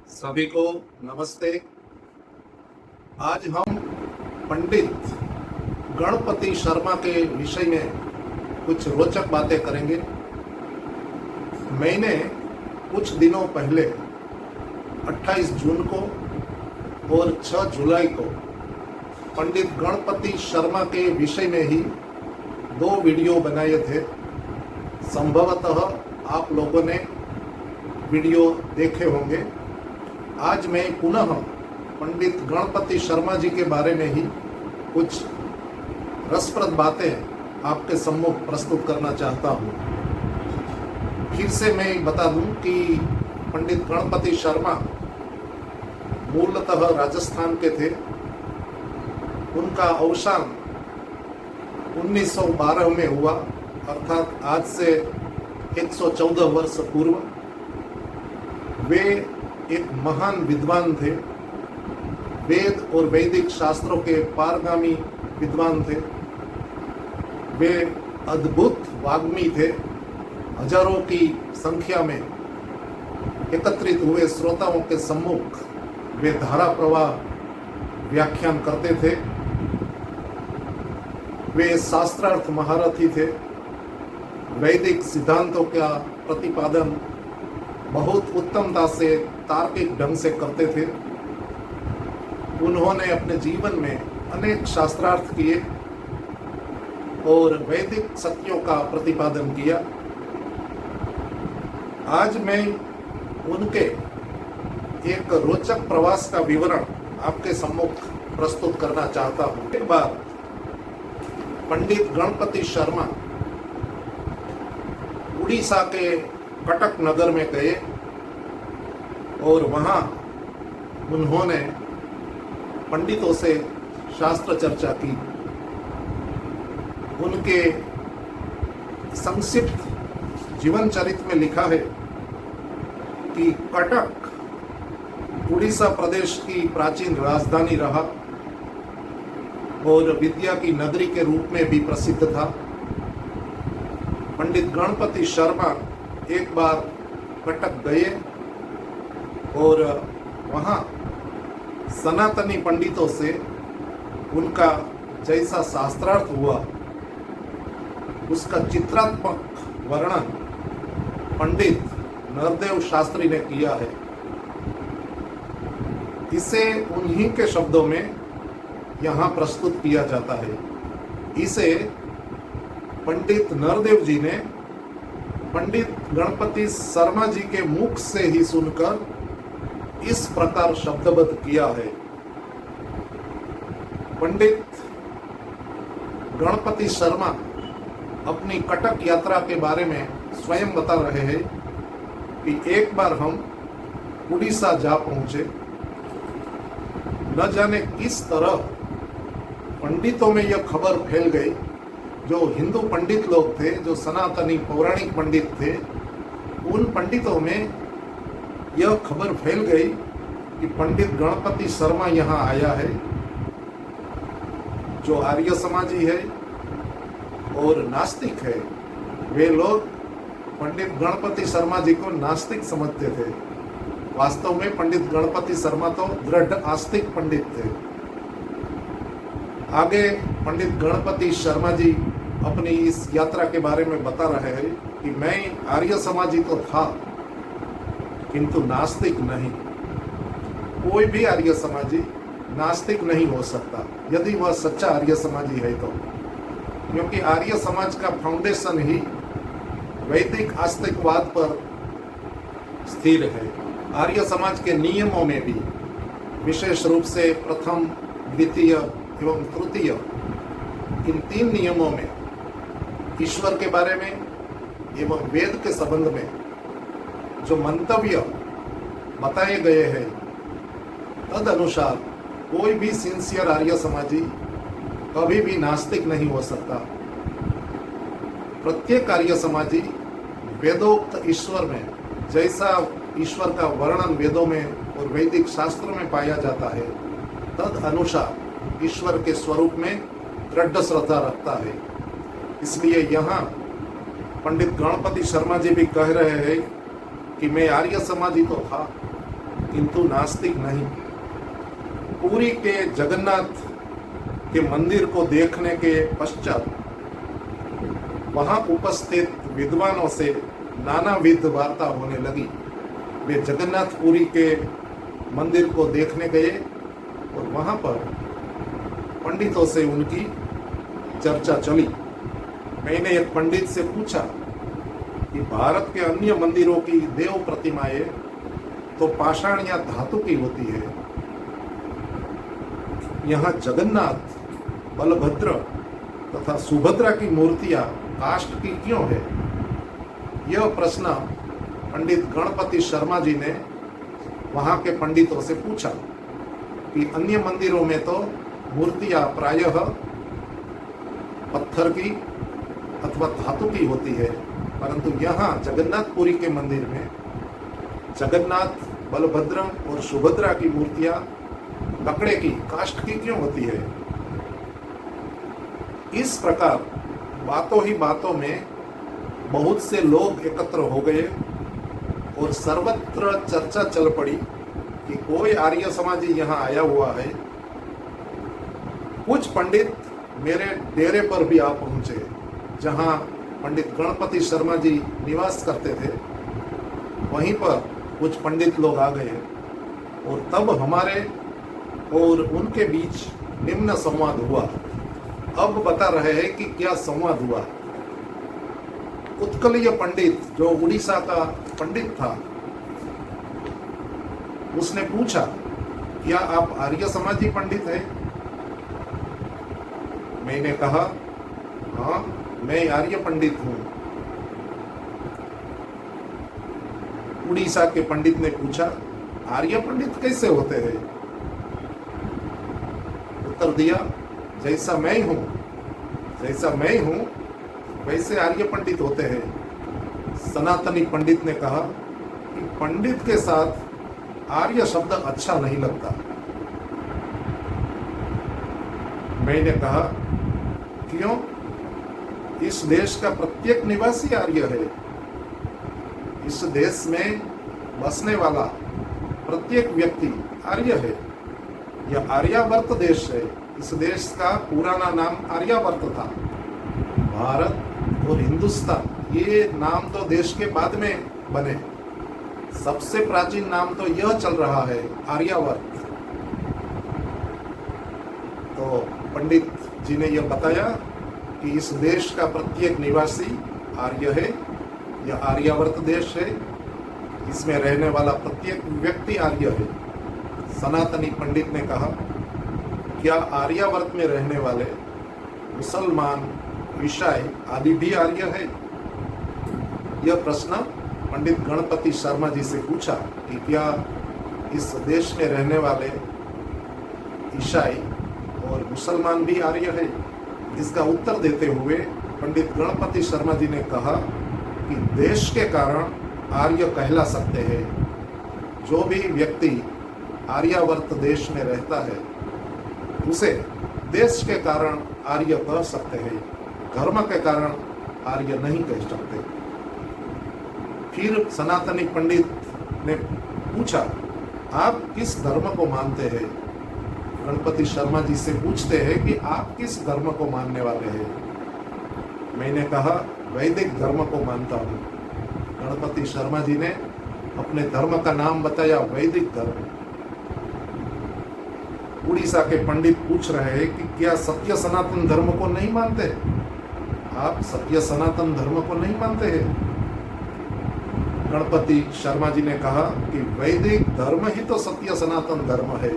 सभी को नमस्ते। आज हम पंडित गणपति शर्मा के विषय में कुछ रोचक बातें करेंगे। मैंने कुछ दिनों पहले 28 जून को और 6 जुलाई को पंडित गणपति शर्मा के विषय में ही 2 वीडियो बनाए थे। संभवतः आप लोगों ने वीडियो देखे होंगे। आज मैं पुनः पंडित गणपति शर्मा जी के बारे में ही कुछ रसप्रद बातें आपके सम्मुख प्रस्तुत करना चाहता हूँ। फिर से मैं बता दूं कि पंडित गणपति शर्मा मूलतः राजस्थान के थे। उनका अवसान 1912 में हुआ, अर्थात आज से 114 वर्ष पूर्व। वे एक महान विद्वान थे। वेद और वैदिक शास्त्रों के पारगामी विद्वान थे। वे अद्भुत वाग्मी थे। हजारों की संख्या में एकत्रित हुए श्रोताओं के सम्मुख वे धारा प्रवाह व्याख्यान करते थे। वे शास्त्रार्थ महारथी थे। वैदिक सिद्धांतों का प्रतिपादन बहुत उत्तमता से तार्किक ढंग से करते थे। उन्होंने अपने जीवन में अनेक शास्त्रार्थ किए और वैदिक सत्यों का प्रतिपादन किया। आज मैं उनके एक रोचक प्रवास का विवरण आपके सम्मुख प्रस्तुत करना चाहता हूँ। एक बार पंडित गणपति शर्मा उड़ीसा के कटक नगर में गए और वहाँ उन्होंने पंडितों से शास्त्र चर्चा की। उनके संक्षिप्त जीवन चरित्र में लिखा है कि कटक उड़ीसा प्रदेश की प्राचीन राजधानी रहा और विद्या की नगरी के रूप में भी प्रसिद्ध था। पंडित गणपति शर्मा एक बार कटक गए और वहाँ सनातनी पंडितों से उनका जैसा शास्त्रार्थ हुआ उसका चित्रात्मक वर्णन पंडित नरदेव शास्त्री ने किया है। इसे उन्हीं के शब्दों में यहाँ प्रस्तुत किया जाता है। इसे पंडित नरदेव जी ने पंडित गणपति शर्मा जी के मुख से ही सुनकर इस प्रकार शब्दबद्ध किया है। पंडित गणपति शर्मा अपनी कटक यात्रा के बारे में स्वयं बता रहे हैं कि एक बार हम उड़ीसा जा पहुंचे। न जाने किस तरह पंडितों में यह खबर फैल गई। जो हिंदू पंडित लोग थे, जो सनातनी पौराणिक पंडित थे, उन पंडितों में यह खबर फैल गई कि पंडित गणपति शर्मा यहाँ आया है, जो आर्य समाजी है और नास्तिक है। वे लोग पंडित गणपति शर्मा जी को नास्तिक समझते थे। वास्तव में पंडित गणपति शर्मा तो दृढ़ आस्तिक पंडित थे। आगे पंडित गणपति शर्मा जी अपनी इस यात्रा के बारे में बता रहे हैं कि मैं आर्य समाजी तो था किंतु नास्तिक नहीं। कोई भी आर्य समाजी नास्तिक नहीं हो सकता यदि वह सच्चा आर्य समाजी है तो, क्योंकि आर्य समाज का फाउंडेशन ही वैदिक आस्तिकवाद पर स्थिर है। आर्य समाज के नियमों में भी विशेष रूप से प्रथम, द्वितीय एवं तृतीय, इन 3 नियमों में ईश्वर के बारे में एवं वेद के संबंध में जो मंतव्य बताए गए हैं, तद अनुसार कोई भी सिंसियर आर्य समाजी कभी भी नास्तिक नहीं हो सकता। प्रत्येक आर्य समाजी वेदोक्त ईश्वर में, जैसा ईश्वर का वर्णन वेदों में और वैदिक शास्त्रों में पाया जाता है, तद अनुसार ईश्वर के स्वरूप में दृढ़ श्रद्धा रखता है। इसलिए यहाँ पंडित गणपति शर्मा जी भी कह रहे हैं कि मैं आर्य समाजी तो था किंतु नास्तिक नहीं। पुरी के जगन्नाथ के मंदिर को देखने के पश्चात वहां उपस्थित विद्वानों से नानाविध वार्ता होने लगी। वे जगन्नाथपुरी के मंदिर को देखने गए और वहां पर पंडितों से उनकी चर्चा चली। मैंने एक पंडित से पूछा कि भारत के अन्य मंदिरों की देव प्रतिमाएं तो पाषाण या धातु की होती है, यहाँ जगन्नाथ, बलभद्र तथा सुभद्रा की मूर्तियां काष्ठ की क्यों है? यह प्रश्न पंडित गणपति शर्मा जी ने वहां के पंडितों से पूछा कि अन्य मंदिरों में तो मूर्तियां प्रायः पत्थर की अथवा धातु की होती है, परंतु यहाँ जगन्नाथपुरी के मंदिर में जगन्नाथ, बलभद्र और सुभद्रा की मूर्तियां लकड़े की, काष्ठ की क्यों होती है? इस प्रकार बातों ही बातों में बहुत से लोग एकत्र हो गए और सर्वत्र चर्चा चल पड़ी कि कोई आर्य समाजी यहाँ आया हुआ है। कुछ पंडित मेरे डेरे पर भी आ पहुंचे, जहाँ पंडित गणपति शर्मा जी निवास करते थे। वहीं पर कुछ पंडित लोग आ गए और तब हमारे और उनके बीच निम्न संवाद हुआ। अब बता रहे हैं कि क्या संवाद हुआ। उत्कलीय पंडित जो उड़ीसा का पंडित था, उसने पूछा, क्या आप आर्य समाजी पंडित हैं? मैंने कहा, हाँ, मैं आर्य पंडित हूं। उड़ीसा के पंडित ने पूछा, आर्य पंडित कैसे होते हैं? उत्तर दिया, जैसा मैं हूं वैसे आर्य पंडित होते हैं। सनातनी पंडित ने कहा कि पंडित के साथ आर्य शब्द अच्छा नहीं लगता। मैंने कहा, क्यों? इस देश का प्रत्येक निवासी आर्य है। इस देश में बसने वाला प्रत्येक व्यक्ति आर्य है। यह आर्यावर्त देश है। इस देश का पुराना नाम आर्यावर्त था। भारत और हिंदुस्तान ये नाम तो देश के बाद में बने। सबसे प्राचीन नाम तो यह चल रहा है, आर्यावर्त। तो पंडित जी ने यह बताया कि इस देश का प्रत्येक निवासी आर्य है। यह आर्यावर्त देश है। इसमें रहने वाला प्रत्येक व्यक्ति आर्य है। सनातनी पंडित ने कहा, क्या आर्यावर्त में रहने वाले मुसलमान, ईसाई आदि भी आर्य है? यह प्रश्न पंडित गणपति शर्मा जी से पूछा कि क्या इस देश में रहने वाले ईसाई और मुसलमान भी आर्य है? इसका उत्तर देते हुए पंडित गणपति शर्मा जी ने कहा कि देश के कारण आर्य कहला सकते हैं। जो भी व्यक्ति आर्यावर्त देश में रहता है उसे देश के कारण आर्य कह सकते हैं, धर्म के कारण आर्य नहीं कह सकते। फिर सनातनी पंडित ने पूछा, आप किस धर्म को मानते हैं? गणपति शर्मा जी से पूछते हैं कि आप किस धर्म को मानने वाले हैं? मैंने कहा, वैदिक धर्म को मानता हूँ। गणपति शर्मा जी ने अपने धर्म का नाम बताया, वैदिक धर्म। उड़ीसा के पंडित पूछ रहे हैं कि क्या सत्य सनातन धर्म को नहीं मानते? आप सत्य सनातन धर्म को नहीं मानते हैं? गणपति शर्मा जी ने कहा कि वैदिक धर्म ही तो सत्य सनातन धर्म है।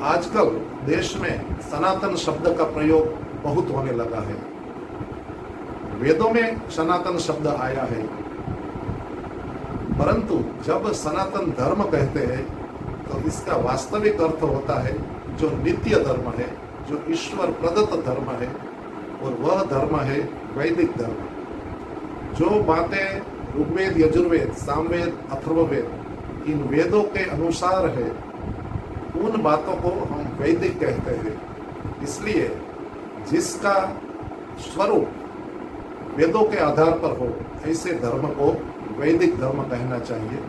आजकल देश में सनातन शब्द का प्रयोग बहुत होने लगा है। वेदों में सनातन शब्द आया है, परंतु जब सनातन धर्म कहते हैं तो इसका वास्तविक अर्थ होता है जो नित्य धर्म है, जो ईश्वर प्रदत्त धर्म है, और वह धर्म है वैदिक धर्म। जो बातें ऋग्वेद, यजुर्वेद, सामवेद, अथर्ववेद इन वेदों के अनुसार है, उन बातों को हम वैदिक कहते हैं। इसलिए जिसका स्वरूप वेदों के आधार पर हो, ऐसे धर्म को वैदिक धर्म कहना चाहिए।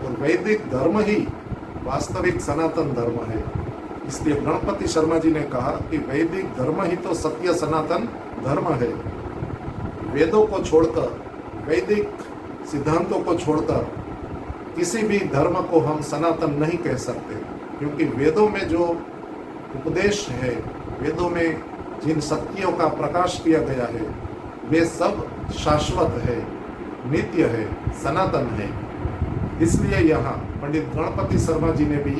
और वैदिक धर्म ही वास्तविक सनातन धर्म है। इसलिए गणपति शर्मा जी ने कहा कि वैदिक धर्म ही तो सत्य सनातन धर्म है। वेदों को छोड़कर, वैदिक सिद्धांतों को छोड़कर किसी भी धर्म को हम सनातन नहीं कह सकते, क्योंकि वेदों में जो उपदेश है, वेदों में जिन सत्यों का प्रकाश किया गया है, वे सब शाश्वत है, नित्य है, सनातन है। इसलिए यहाँ पंडित गणपति शर्मा जी ने भी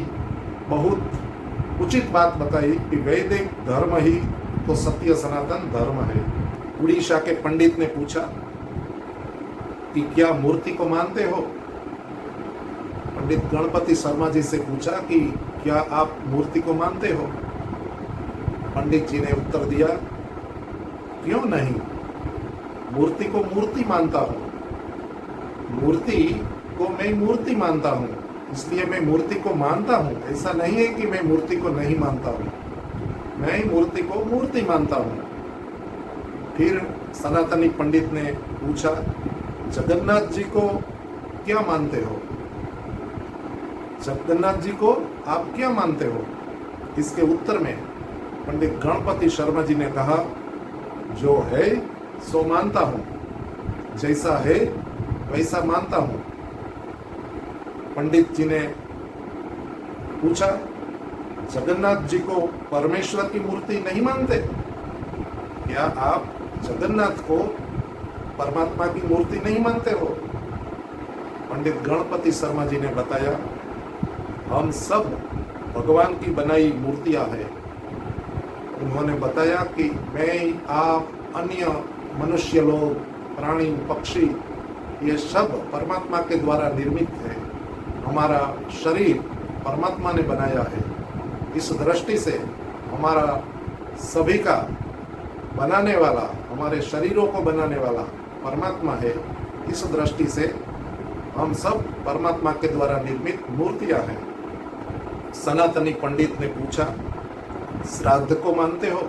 बहुत उचित बात बताई कि वैदिक धर्म ही तो सत्य सनातन धर्म है। उड़ीसा के पंडित ने पूछा कि क्या मूर्ति को मानते हो? पंडित गणपति शर्मा जी से पूछा कि क्या आप मूर्ति को मानते हो? पंडित जी ने उत्तर दिया, क्यों नहीं, मूर्ति को मूर्ति मानता हूँ, मूर्ति को मैं मूर्ति मानता हूँ, इसलिए मैं मूर्ति को मानता हूँ। ऐसा नहीं है कि मैं मूर्ति को नहीं मानता हूँ, मैं मूर्ति को मूर्ति मानता हूँ। फिर सनातनी पंडित ने पूछा, जगन्नाथ जी को क्या मानते हो? जगन्नाथ जी को आप क्या मानते हो? इसके उत्तर में पंडित गणपति शर्मा जी ने कहा, जो है सो मानता हूं, जैसा है वैसा मानता हूं। पंडित जी ने पूछा, जगन्नाथ जी को परमेश्वर की मूर्ति नहीं मानते? क्या आप जगन्नाथ को परमात्मा की मूर्ति नहीं मानते हो? पंडित गणपति शर्मा जी ने बताया, हम सब भगवान की बनाई मूर्तियां हैं। उन्होंने बताया कि मैं, आप, अन्य मनुष्य लोग, प्राणी, पक्षी, ये सब परमात्मा के द्वारा निर्मित है। हमारा शरीर परमात्मा ने बनाया है। इस दृष्टि से हमारा सभी का बनाने वाला, हमारे शरीरों को बनाने वाला परमात्मा है। इस दृष्टि से हम सब परमात्मा के द्वारा निर्मित मूर्तियां हैं। सनातनी पंडित ने पूछा, श्राद्ध को मानते हो?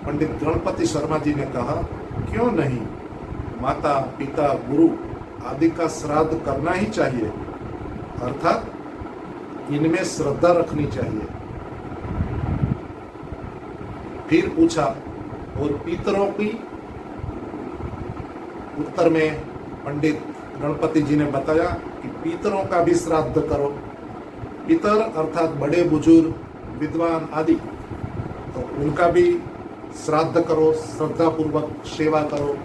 पंडित गणपति शर्मा जी ने कहा, क्यों नहीं, माता, पिता, गुरु आदि का श्राद्ध करना ही चाहिए, अर्थात इनमें श्रद्धा रखनी चाहिए। फिर पूछा, और पितरों की? उत्तर में पंडित गणपति जी ने बताया कि पितरों का भी श्राद्ध करो। पितर अर्थात बड़े बुजुर्ग, विद्वान आदि, तो उनका भी श्राद्ध करो, श्रद्धा पूर्वक सेवा करो,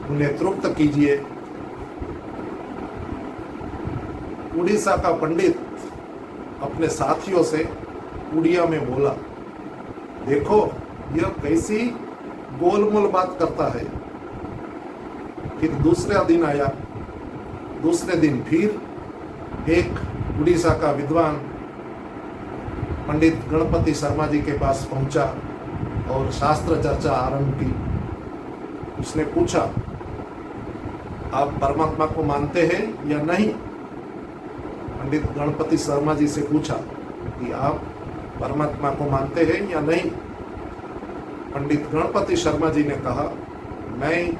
उन्हें तृप्त कीजिए। उड़ीसा का पंडित अपने साथियों से उड़िया में बोला, देखो यह कैसी गोलमोल बात करता है। फिर दूसरा दिन आया, दूसरे दिन फिर एक उड़ीसा का विद्वान पंडित गणपति शर्मा जी के पास पहुंचा और शास्त्र चर्चा आरंभ की। उसने पूछा, आप परमात्मा को मानते हैं या नहीं? पंडित गणपति शर्मा जी से पूछा कि आप परमात्मा को मानते हैं या नहीं? पंडित गणपति शर्मा जी ने कहा, मैं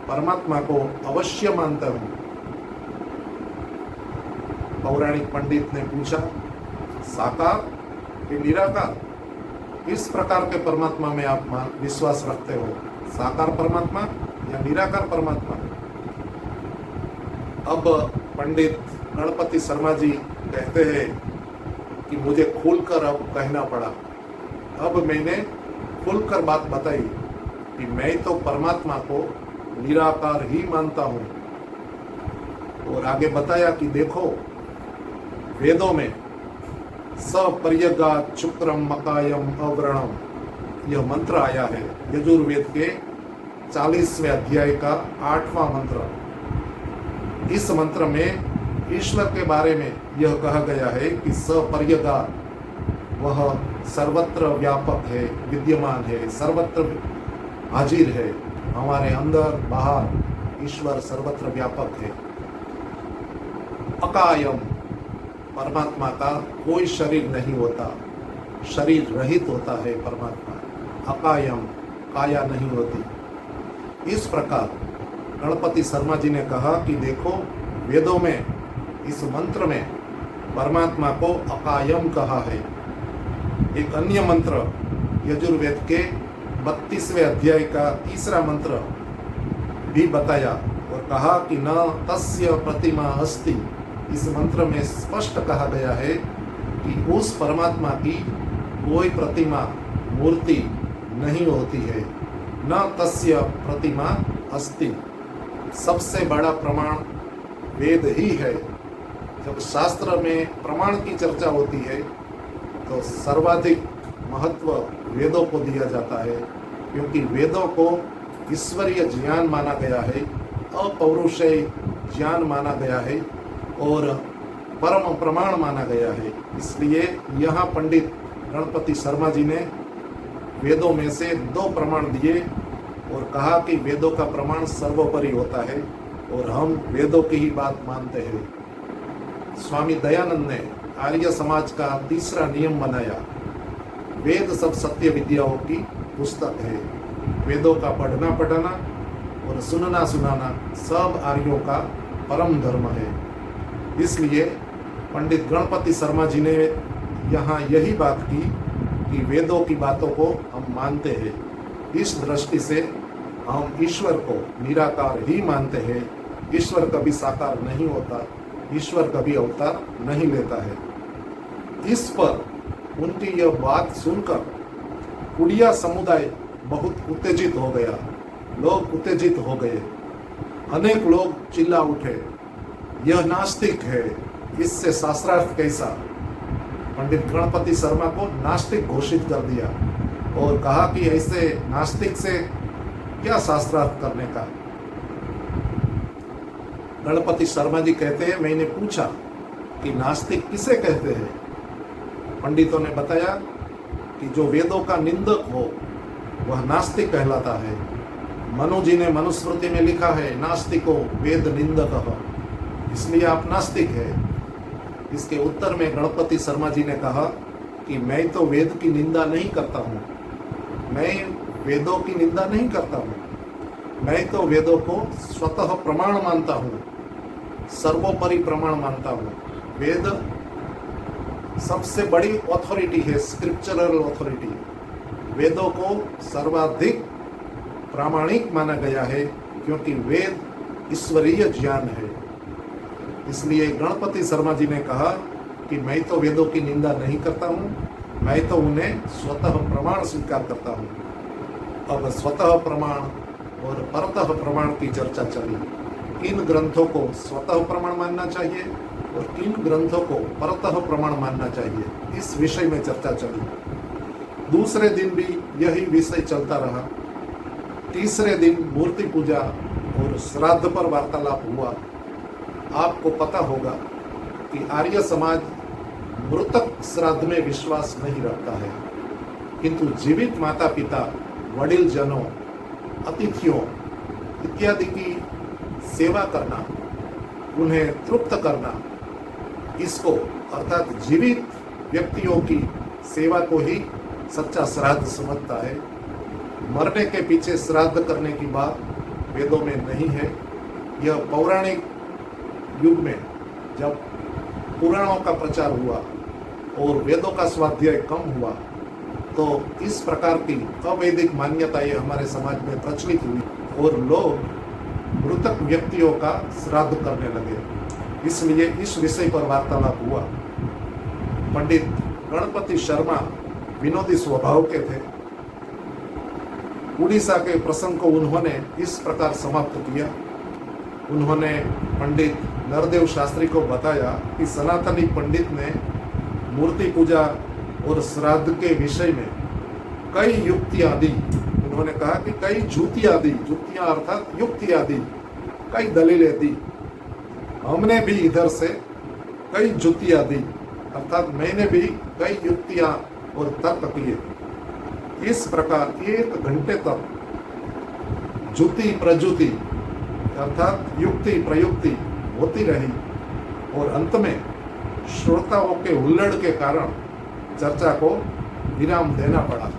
परमात्मा को अवश्य मानता हूँ। पौराणिक पंडित ने पूछा, साकार कि निराकार, किस प्रकार के परमात्मा में आप विश्वास रखते हो, साकार परमात्मा या निराकार परमात्मा? अब पंडित गणपति शर्मा जी कहते हैं कि मुझे खुलकर अब कहना पड़ा। अब मैंने खुलकर बात बताई कि मैं तो परमात्मा को निराकार ही मानता हूँ। और आगे बताया कि देखो, वेदों में सपर्यगात शुक्रम मकायम अव्रणम यह मंत्र आया है। यजुर्वेद के 40वें अध्याय का 8वां मंत्र। इस मंत्र में ईश्वर के बारे में यह कहा गया है कि सपर्यगात, वह सर्वत्र व्यापक है, विद्यमान है, सर्वत्र हाजिर है। हमारे अंदर बाहर ईश्वर सर्वत्र व्यापक है। अकायम, परमात्मा का कोई शरीर नहीं होता, शरीर रहित होता है परमात्मा। अकायम, काया नहीं होती। इस प्रकार गणपति शर्मा जी ने कहा कि देखो, वेदों में इस मंत्र में परमात्मा को अकायम कहा है। एक अन्य मंत्र यजुर्वेद के 32वें अध्याय का 3रा मंत्र भी बताया और कहा कि न तस्य प्रतिमा अस्ति। इस मंत्र में स्पष्ट कहा गया है कि उस परमात्मा की कोई प्रतिमा मूर्ति नहीं होती है। न तस्य प्रतिमा अस्ति। सबसे बड़ा प्रमाण वेद ही है। जब शास्त्र में प्रमाण की चर्चा होती है तो सर्वाधिक महत्व वेदों को दिया जाता है, क्योंकि वेदों को ईश्वरीय ज्ञान माना गया है, अपौरुषेय ज्ञान माना गया है और परम प्रमाण माना गया है। इसलिए यहाँ पंडित गणपति शर्मा जी ने वेदों में से 2 प्रमाण दिए और कहा कि वेदों का प्रमाण सर्वोपरि होता है और हम वेदों की ही बात मानते हैं। स्वामी दयानंद ने आर्य समाज का 3रा नियम बनाया। वेद सब सत्य विद्याओं की पुस्तक है। वेदों का पढ़ना पढ़ाना और सुनना सुनाना सब आर्यों का परम धर्म है। इसलिए पंडित गणपति शर्मा जी ने यहाँ यही बात की कि वेदों की बातों को हम मानते हैं। इस दृष्टि से हम ईश्वर को निराकार ही मानते हैं। ईश्वर कभी साकार नहीं होता, ईश्वर कभी अवतार नहीं लेता है। इस पर उनकी यह बात सुनकर उड़िया समुदाय बहुत उत्तेजित हो गया। लोग उत्तेजित हो गए। अनेक लोग चिल्ला उठे, यह नास्तिक है, इससे शास्त्रार्थ कैसा। पंडित गणपति शर्मा को नास्तिक घोषित कर दिया और कहा कि ऐसे नास्तिक से क्या शास्त्रार्थ करने का। गणपति शर्मा जी कहते हैं, मैंने पूछा कि नास्तिक किसे कहते हैं। पंडितों ने बताया कि जो वेदों का निंदक हो वह नास्तिक कहलाता है। मनु जी ने मनुस्मृति में लिखा है, नास्तिको वेद निंदक, इसलिए आप नास्तिक है। इसके उत्तर में गणपति शर्मा जी ने कहा कि मैं तो वेद की निंदा नहीं करता हूँ, मैं वेदों की निंदा नहीं करता हूँ, मैं तो वेदों को स्वतः प्रमाण मानता हूँ, सर्वोपरि प्रमाण मानता हूँ। वेद सबसे बड़ी ऑथोरिटी है, स्क्रिप्चरल ऑथोरिटी। वेदों को सर्वाधिक प्रामाणिक माना गया है क्योंकि वेद ईश्वरीय ज्ञान है। इसलिए गणपति शर्मा जी ने कहा कि मैं तो वेदों की निंदा नहीं करता हूँ, मैं तो उन्हें स्वतः प्रमाण स्वीकार करता हूँ। अब स्वतः प्रमाण और परतः प्रमाण की चर्चा चली। किन ग्रंथों को स्वतः प्रमाण मानना चाहिए और किन ग्रंथों को परतः प्रमाण मानना चाहिए, इस विषय में चर्चा चली। दूसरे दिन भी यही विषय चलता रहा। तीसरे दिन मूर्ति पूजा और श्राद्ध पर वार्तालाप हुआ। आपको पता होगा कि आर्य समाज मृतक श्राद्ध में विश्वास नहीं रखता है, किंतु जीवित माता पिता, वडिल जनों, अतिथियों इत्यादि की सेवा करना, उन्हें तृप्त करना, इसको अर्थात जीवित व्यक्तियों की सेवा को ही सच्चा श्राद्ध समझता है। मरने के पीछे श्राद्ध करने की बात वेदों में नहीं है। यह पौराणिक युग में जब पुराणों का प्रचार हुआ और वेदों का स्वाध्याय कम हुआ तो इस प्रकार की अवैदिक मान्यताएं हमारे समाज में प्रचलित हुई और लोग मृतक व्यक्तियों का श्राद्ध करने लगे। इसलिए इस विषय पर वार्तालाप हुआ। पंडित गणपति शर्मा विनोदी स्वभाव के थे। उड़ीसा के प्रसंग को उन्होंने इस प्रकार समाप्त किया। उन्होंने पंडित नरदेव शास्त्री को बताया कि सनातनी पंडित ने मूर्ति पूजा और श्राद्ध के विषय में कई युक्तियां दी। उन्होंने कहा कि कई जुतियां दी, जुतियां अर्थात युक्तियां दी, कई दलीलें दी। हमने भी इधर से कई जुतियां दी, अर्थात मैंने भी कई युक्तियां और तर्क किए। इस प्रकार 1 घंटे तक जुति प्रजुति अर्थात युक्ति प्रयुक्ति होती रही और अंत में श्रोताओं के हुल्लड़ के कारण चर्चा को विराम देना पड़ा।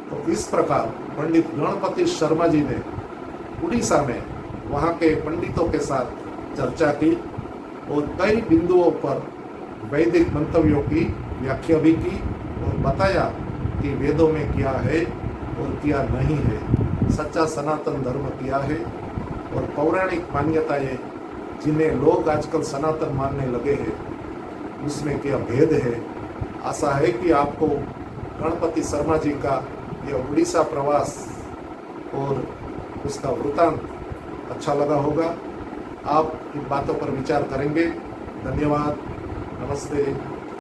तो इस प्रकार पंडित गणपति शर्मा जी ने उड़ीसा में वहाँ के पंडितों के साथ चर्चा की और कई बिंदुओं पर वैदिक मंतव्यों की व्याख्या भी की और बताया कि वेदों में क्या है और क्या नहीं है, सच्चा सनातन धर्म क्या है और पौराणिक मान्यताएं जिन्हें लोग आजकल सनातन मानने लगे हैं उसमें क्या भेद है। आशा है कि आपको गणपति शर्मा जी का यह उड़ीसा प्रवास और उसका वृतांत अच्छा लगा होगा। आप इन बातों पर विचार करेंगे। धन्यवाद। नमस्ते।